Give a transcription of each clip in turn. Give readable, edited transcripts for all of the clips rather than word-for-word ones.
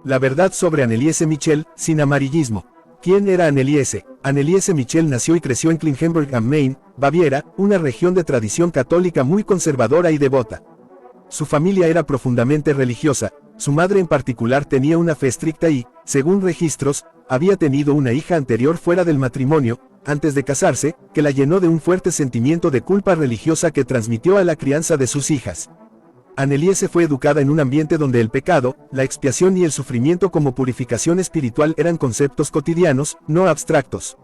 La verdad sobre Anneliese Michel, sin amarillismo. ¿Quién era Anneliese? Anneliese Michel nació y creció en Klingenberg am Main, Baviera, una región de tradición católica muy conservadora y devota. Su familia era profundamente religiosa, su madre en particular tenía una fe estricta y, según registros, había tenido una hija anterior fuera del matrimonio, antes de casarse, que la llenó de un fuerte sentimiento de culpa religiosa que transmitió a la crianza de sus hijas. Anneliese fue educada en un ambiente donde el pecado, la expiación y el sufrimiento como purificación espiritual eran conceptos cotidianos, no abstractos.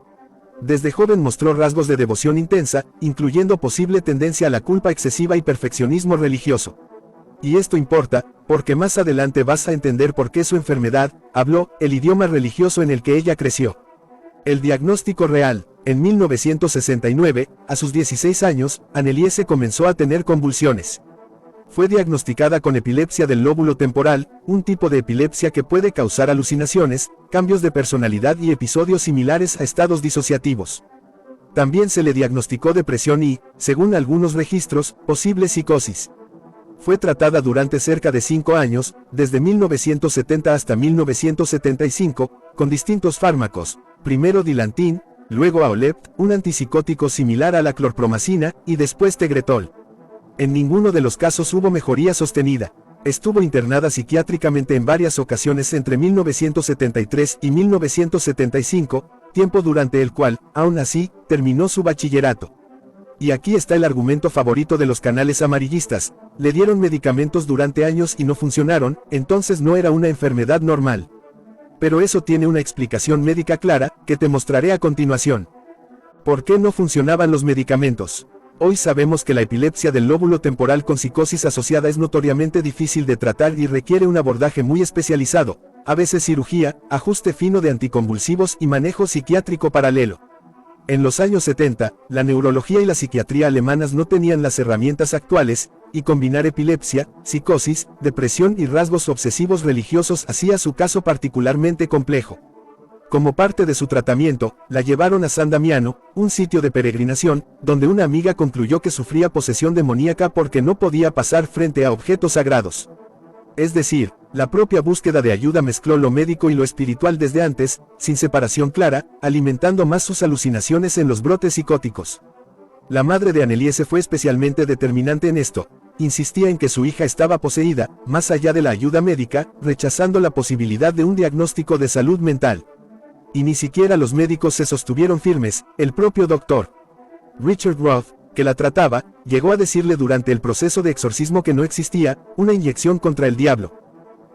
Desde joven mostró rasgos de devoción intensa, incluyendo posible tendencia a la culpa excesiva y perfeccionismo religioso. Y esto importa, porque más adelante vas a entender por qué su enfermedad, habló, el idioma religioso en el que ella creció. El diagnóstico real. En 1969, a sus 16 años, Anneliese comenzó a tener convulsiones. Fue diagnosticada con epilepsia del lóbulo temporal, un tipo de epilepsia que puede causar alucinaciones, cambios de personalidad y episodios similares a estados disociativos. También se le diagnosticó depresión y, según algunos registros, posible psicosis. Fue tratada durante cerca de 5 años, desde 1970 hasta 1975, con distintos fármacos, primero Dilantin, luego Aolept, un antipsicótico similar a la clorpromacina, y después Tegretol. En ninguno de los casos hubo mejoría sostenida. Estuvo internada psiquiátricamente en varias ocasiones entre 1973 y 1975, tiempo durante el cual, aún así, terminó su bachillerato. Y aquí está el argumento favorito de los canales amarillistas: le dieron medicamentos durante años y no funcionaron, entonces no era una enfermedad normal. Pero eso tiene una explicación médica clara, que te mostraré a continuación. ¿Por qué no funcionaban los medicamentos? Hoy sabemos que la epilepsia del lóbulo temporal con psicosis asociada es notoriamente difícil de tratar y requiere un abordaje muy especializado, a veces cirugía, ajuste fino de anticonvulsivos y manejo psiquiátrico paralelo. En los años 70, la neurología y la psiquiatría alemanas no tenían las herramientas actuales, y combinar epilepsia, psicosis, depresión y rasgos obsesivos religiosos hacía su caso particularmente complejo. Como parte de su tratamiento, la llevaron a San Damiano, un sitio de peregrinación, donde una amiga concluyó que sufría posesión demoníaca porque no podía pasar frente a objetos sagrados. Es decir, la propia búsqueda de ayuda mezcló lo médico y lo espiritual desde antes, sin separación clara, alimentando más sus alucinaciones en los brotes psicóticos. La madre de Anneliese fue especialmente determinante en esto. Insistía en que su hija estaba poseída, más allá de la ayuda médica, rechazando la posibilidad de un diagnóstico de salud mental. Y ni siquiera los médicos se sostuvieron firmes. El propio Dr. Richard Roth, que la trataba, llegó a decirle durante el proceso de exorcismo que no existía una inyección contra el diablo.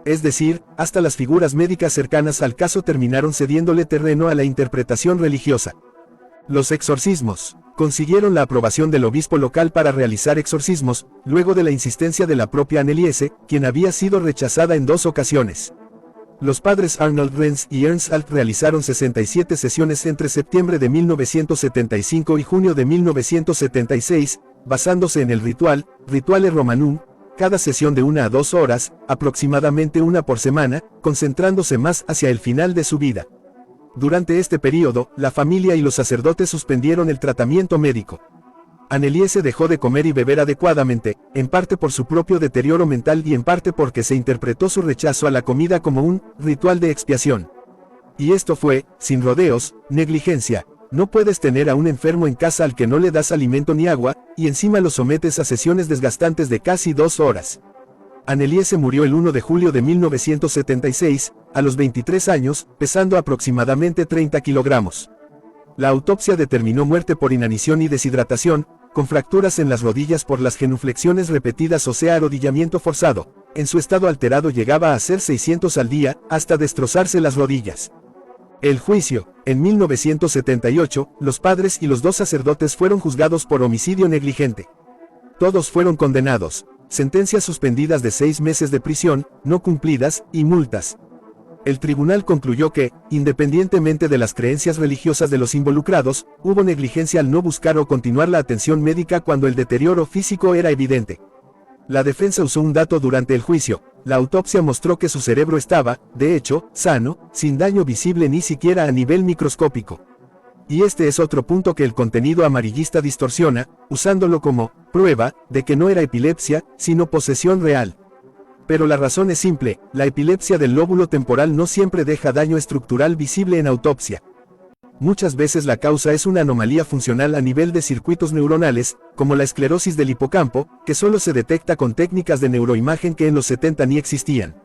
Es decir, hasta las figuras médicas cercanas al caso terminaron cediéndole terreno a la interpretación religiosa. Los exorcismos. Consiguieron la aprobación del obispo local para realizar exorcismos, luego de la insistencia de la propia Anneliese, quien había sido rechazada en 2 ocasiones. Los padres Arnold Renz y Ernst Alt realizaron 67 sesiones entre septiembre de 1975 y junio de 1976, basándose en el Rituale Romanum, cada sesión de 1 a 2 horas, aproximadamente una por semana, concentrándose más hacia el final de su vida. Durante este período, la familia y los sacerdotes suspendieron el tratamiento médico. Anneliese dejó de comer y beber adecuadamente, en parte por su propio deterioro mental y en parte porque se interpretó su rechazo a la comida como un ritual de expiación. Y esto fue, sin rodeos, negligencia. No puedes tener a un enfermo en casa al que no le das alimento ni agua, y encima lo sometes a sesiones desgastantes de casi 2 horas. Anneliese murió el 1 de julio de 1976, a los 23 años, pesando aproximadamente 30 kilogramos. La autopsia determinó muerte por inanición y deshidratación, con fracturas en las rodillas por las genuflexiones repetidas o sea arrodillamiento forzado. En su estado alterado llegaba a hacer 600 al día, hasta destrozarse las rodillas. El juicio. En 1978, los padres y los 2 sacerdotes fueron juzgados por homicidio negligente. Todos fueron condenados. Sentencias suspendidas de 6 meses de prisión, no cumplidas, y multas. El tribunal concluyó que, independientemente de las creencias religiosas de los involucrados, hubo negligencia al no buscar o continuar la atención médica cuando el deterioro físico era evidente. La defensa usó un dato durante el juicio. La autopsia mostró que su cerebro estaba, de hecho, sano, sin daño visible ni siquiera a nivel microscópico. Y este es otro punto que el contenido amarillista distorsiona, usándolo como prueba de que no era epilepsia, sino posesión real. Pero la razón es simple, la epilepsia del lóbulo temporal no siempre deja daño estructural visible en autopsia. Muchas veces la causa es una anomalía funcional a nivel de circuitos neuronales, como la esclerosis del hipocampo, que solo se detecta con técnicas de neuroimagen que en los 70 ni existían.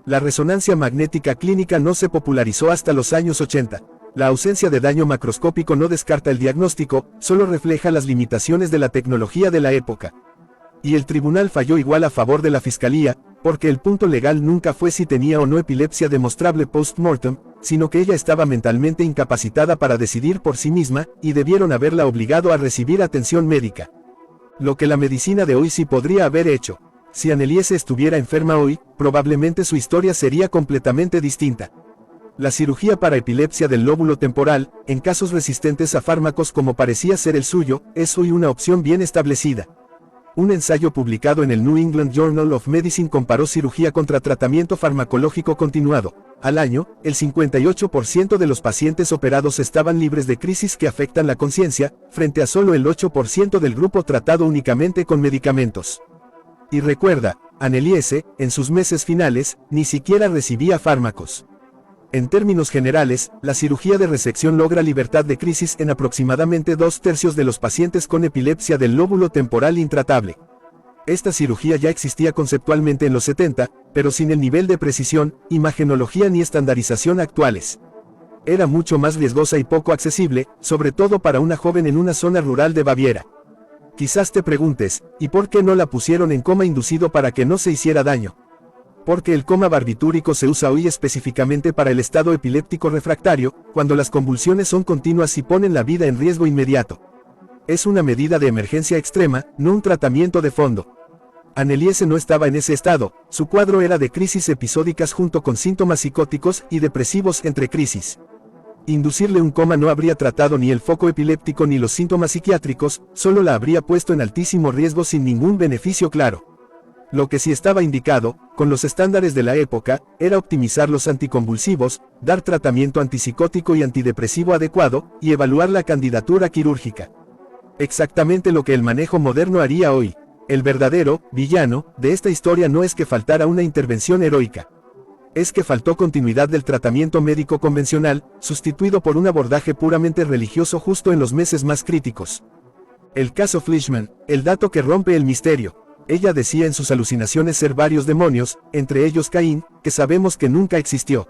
La resonancia magnética clínica no se popularizó hasta los años 80. La ausencia de daño macroscópico no descarta el diagnóstico, solo refleja las limitaciones de la tecnología de la época. Y el tribunal falló igual a favor de la fiscalía, porque el punto legal nunca fue si tenía o no epilepsia demostrable post-mortem, sino que ella estaba mentalmente incapacitada para decidir por sí misma, y debieron haberla obligado a recibir atención médica. Lo que la medicina de hoy sí podría haber hecho. Si Anneliese estuviera enferma hoy, probablemente su historia sería completamente distinta. La cirugía para epilepsia del lóbulo temporal, en casos resistentes a fármacos como parecía ser el suyo, es hoy una opción bien establecida. Un ensayo publicado en el New England Journal of Medicine comparó cirugía contra tratamiento farmacológico continuado. Al año, el 58% de los pacientes operados estaban libres de crisis que afectan la conciencia, frente a solo el 8% del grupo tratado únicamente con medicamentos. Y recuerda, Anneliese, en sus meses finales, ni siquiera recibía fármacos. En términos generales, la cirugía de resección logra libertad de crisis en aproximadamente 2/3 de los pacientes con epilepsia del lóbulo temporal intratable. Esta cirugía ya existía conceptualmente en los 70, pero sin el nivel de precisión, imagenología ni estandarización actuales. Era mucho más riesgosa y poco accesible, sobre todo para una joven en una zona rural de Baviera. Quizás te preguntes, ¿y por qué no la pusieron en coma inducido para que no se hiciera daño? Porque el coma barbitúrico se usa hoy específicamente para el estado epiléptico refractario, cuando las convulsiones son continuas y ponen la vida en riesgo inmediato. Es una medida de emergencia extrema, no un tratamiento de fondo. Anneliese no estaba en ese estado, su cuadro era de crisis episódicas junto con síntomas psicóticos y depresivos entre crisis. Inducirle un coma no habría tratado ni el foco epiléptico ni los síntomas psiquiátricos, solo la habría puesto en altísimo riesgo sin ningún beneficio claro. Lo que sí estaba indicado, con los estándares de la época, era optimizar los anticonvulsivos, dar tratamiento antipsicótico y antidepresivo adecuado, y evaluar la candidatura quirúrgica. Exactamente lo que el manejo moderno haría hoy. El verdadero villano de esta historia no es que faltara una intervención heroica. Es que faltó continuidad del tratamiento médico convencional, sustituido por un abordaje puramente religioso justo en los meses más críticos. El caso Fleischmann, el dato que rompe el misterio. Ella decía en sus alucinaciones ser varios demonios, entre ellos Caín, que sabemos que nunca existió.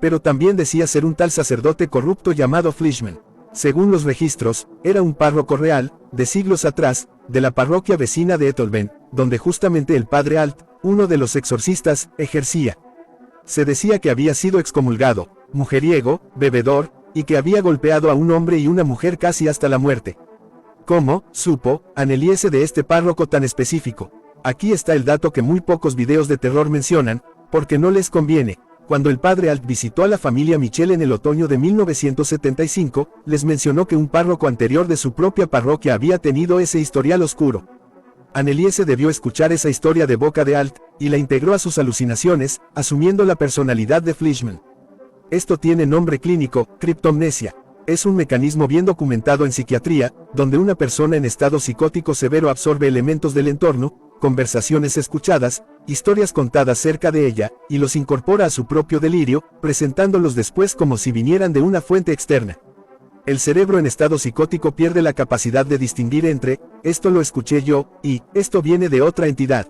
Pero también decía ser un tal sacerdote corrupto llamado Fleischmann. Según los registros, era un párroco real, de siglos atrás, de la parroquia vecina de Ettelben, donde justamente el padre Alt, uno de los exorcistas, ejercía. Se decía que había sido excomulgado, mujeriego, bebedor, y que había golpeado a un hombre y una mujer casi hasta la muerte. ¿Cómo supo Anneliese de este párroco tan específico? Aquí está el dato que muy pocos videos de terror mencionan, porque no les conviene. Cuando el padre Alt visitó a la familia Michel en el otoño de 1975, les mencionó que un párroco anterior de su propia parroquia había tenido ese historial oscuro. Anneliese debió escuchar esa historia de boca de Alt, y la integró a sus alucinaciones, asumiendo la personalidad de Fleischmann. Esto tiene nombre clínico, criptomnesia. Es un mecanismo bien documentado en psiquiatría, donde una persona en estado psicótico severo absorbe elementos del entorno, conversaciones escuchadas, historias contadas cerca de ella, y los incorpora a su propio delirio, presentándolos después como si vinieran de una fuente externa. El cerebro en estado psicótico pierde la capacidad de distinguir entre, esto lo escuché yo, y, esto viene de otra entidad.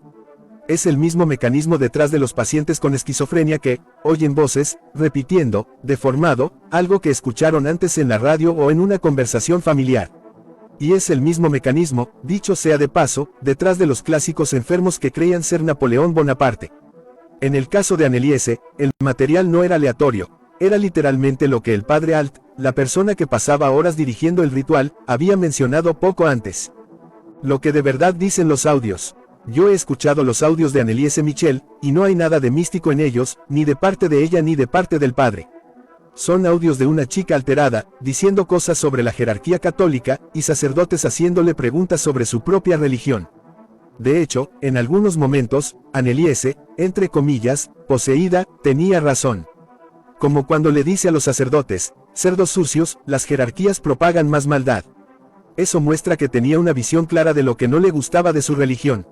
Es el mismo mecanismo detrás de los pacientes con esquizofrenia que oyen voces, repitiendo, deformado, algo que escucharon antes en la radio o en una conversación familiar. Y es el mismo mecanismo, dicho sea de paso, detrás de los clásicos enfermos que creían ser Napoleón Bonaparte. En el caso de Anneliese, el material no era aleatorio, era literalmente lo que el padre Alt, la persona que pasaba horas dirigiendo el ritual, había mencionado poco antes. Lo que de verdad dicen los audios. Yo he escuchado los audios de Anneliese Michel, y no hay nada de místico en ellos, ni de parte de ella ni de parte del padre. Son audios de una chica alterada, diciendo cosas sobre la jerarquía católica, y sacerdotes haciéndole preguntas sobre su propia religión. De hecho, en algunos momentos, Anneliese, entre comillas, poseída, tenía razón. Como cuando le dice a los sacerdotes, cerdos sucios, las jerarquías propagan más maldad. Eso muestra que tenía una visión clara de lo que no le gustaba de su religión.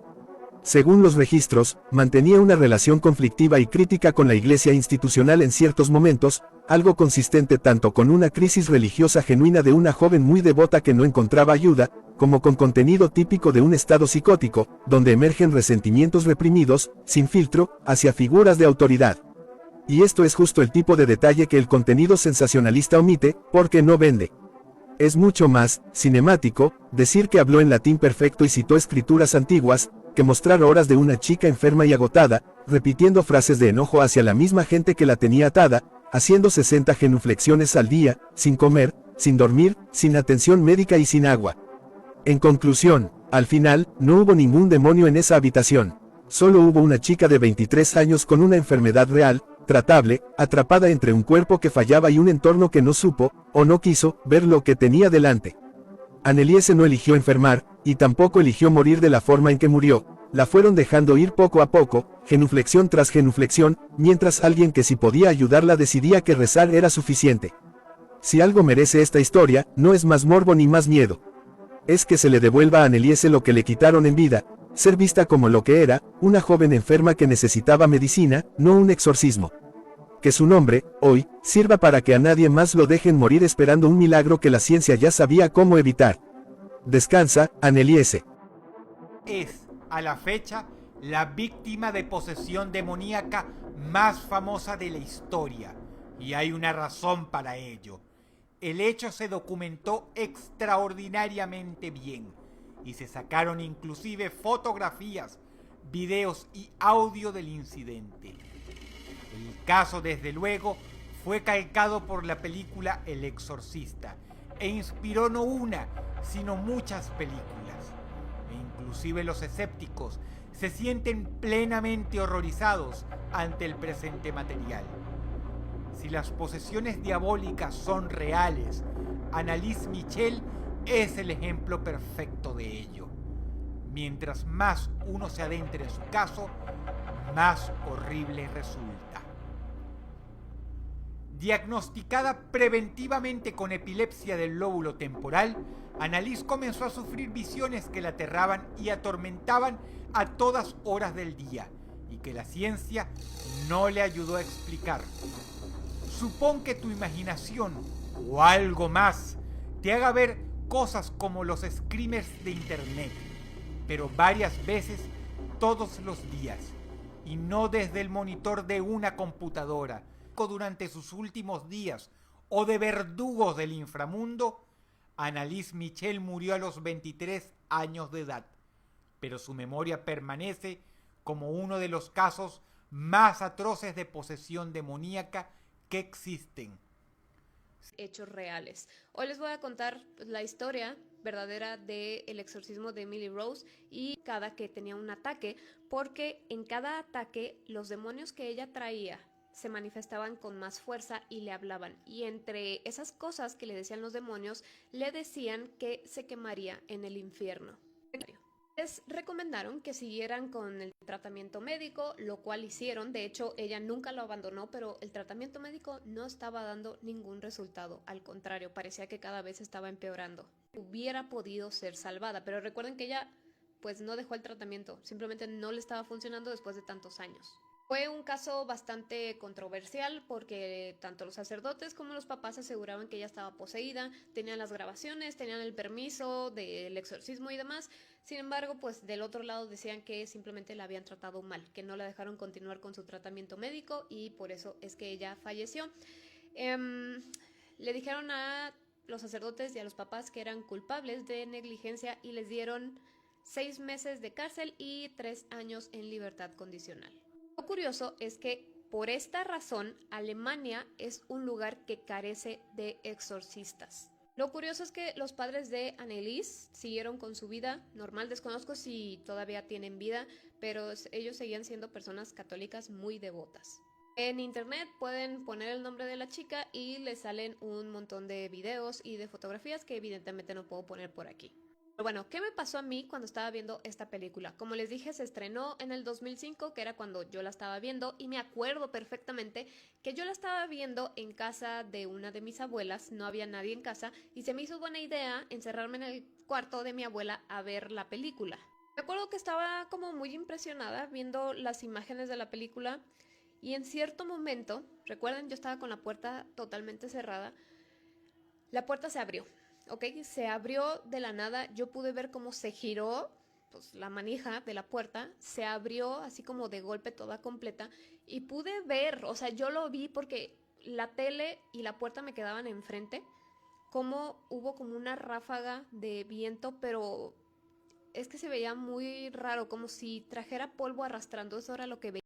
Según los registros, mantenía una relación conflictiva y crítica con la iglesia institucional en ciertos momentos, algo consistente tanto con una crisis religiosa genuina de una joven muy devota que no encontraba ayuda, como con contenido típico de un estado psicótico, donde emergen resentimientos reprimidos, sin filtro, hacia figuras de autoridad. Y esto es justo el tipo de detalle que el contenido sensacionalista omite, porque no vende. Es mucho más cinemático decir que habló en latín perfecto y citó escrituras antiguas, que mostrar horas de una chica enferma y agotada, repitiendo frases de enojo hacia la misma gente que la tenía atada, haciendo 60 genuflexiones al día, sin comer, sin dormir, sin atención médica y sin agua. En conclusión, al final, no hubo ningún demonio en esa habitación. Solo hubo una chica de 23 años con una enfermedad real, tratable, atrapada entre un cuerpo que fallaba y un entorno que no supo, o no quiso, ver lo que tenía delante. Anneliese no eligió enfermar, y tampoco eligió morir de la forma en que murió. La fueron dejando ir poco a poco, genuflexión tras genuflexión, mientras alguien que sí podía ayudarla decidía que rezar era suficiente. Si algo merece esta historia, no es más morbo ni más miedo. Es que se le devuelva a Anneliese lo que le quitaron en vida, ser vista como lo que era, una joven enferma que necesitaba medicina, no un exorcismo. Que su nombre, hoy, sirva para que a nadie más lo dejen morir esperando un milagro que la ciencia ya sabía cómo evitar. Descansa, Anneliese. Es, a la fecha, la víctima de posesión demoníaca más famosa de la historia, y hay una razón para ello. El hecho se documentó extraordinariamente bien, y se sacaron inclusive fotografías, videos y audio del incidente. El caso, desde luego, fue calcado por la película El Exorcista e inspiró no una, sino muchas películas. E inclusive los escépticos se sienten plenamente horrorizados ante el presente material. Si las posesiones diabólicas son reales, Anneliese Michel es el ejemplo perfecto de ello. Mientras más uno se adentre en su caso, más horrible resulta. Diagnosticada preventivamente con epilepsia del lóbulo temporal, Anneliese comenzó a sufrir visiones que la aterraban y atormentaban a todas horas del día, y que la ciencia no le ayudó a explicar. Supón que tu imaginación, o algo más, te haga ver cosas como los screamers de internet, pero varias veces, todos los días, y no desde el monitor de una computadora, durante sus últimos días, o de verdugos del inframundo. Anneliese Michel murió a los 23 años de edad, pero su memoria permanece como uno de los casos más atroces de posesión demoníaca que existen. Hechos reales. Hoy les voy a contar la historia verdadera del exorcismo de Emily Rose y cada que tenía un ataque, porque en cada ataque los demonios que ella traía se manifestaban con más fuerza y le hablaban, y entre esas cosas que le decían los demonios, le decían que se quemaría en el infierno. Les recomendaron que siguieran con el tratamiento médico, lo cual hicieron. De hecho, ella nunca lo abandonó, pero el tratamiento médico no estaba dando ningún resultado. Al contrario, parecía que cada vez estaba empeorando. Hubiera podido ser salvada, pero recuerden que ella pues no dejó el tratamiento, simplemente no le estaba funcionando después de tantos años. Fue un caso bastante controversial porque tanto los sacerdotes como los papás aseguraban que ella estaba poseída, tenían las grabaciones, tenían el permiso del exorcismo y demás. Sin embargo, pues del otro lado decían que simplemente la habían tratado mal, que no la dejaron continuar con su tratamiento médico y por eso es que ella falleció. Le dijeron a los sacerdotes y a los papás que eran culpables de negligencia y les dieron 6 meses de cárcel y 3 años en libertad condicional. Lo curioso es que por esta razón Alemania es un lugar que carece de exorcistas. Lo curioso es que los padres de Anneliese siguieron con su vida normal. Desconozco si todavía tienen vida, pero ellos seguían siendo personas católicas muy devotas. En internet pueden poner el nombre de la chica y les salen un montón de videos y de fotografías que evidentemente no puedo poner por aquí. Pero bueno, ¿qué me pasó a mí cuando estaba viendo esta película? Como les dije, se estrenó en el 2005, que era cuando yo la estaba viendo, y me acuerdo perfectamente que yo la estaba viendo en casa de una de mis abuelas, no había nadie en casa, y se me hizo buena idea encerrarme en el cuarto de mi abuela a ver la película. Me acuerdo que estaba como muy impresionada viendo las imágenes de la película y en cierto momento, recuerden, yo estaba con la puerta totalmente cerrada, la puerta se abrió, ¿ok? Se abrió de la nada, yo pude ver cómo se giró, pues la manija de la puerta, se abrió así como de golpe toda completa y pude ver, o sea, yo lo vi porque la tele y la puerta me quedaban enfrente, como hubo como una ráfaga de viento, pero es que se veía muy raro, como si trajera polvo arrastrando, eso era lo que veía.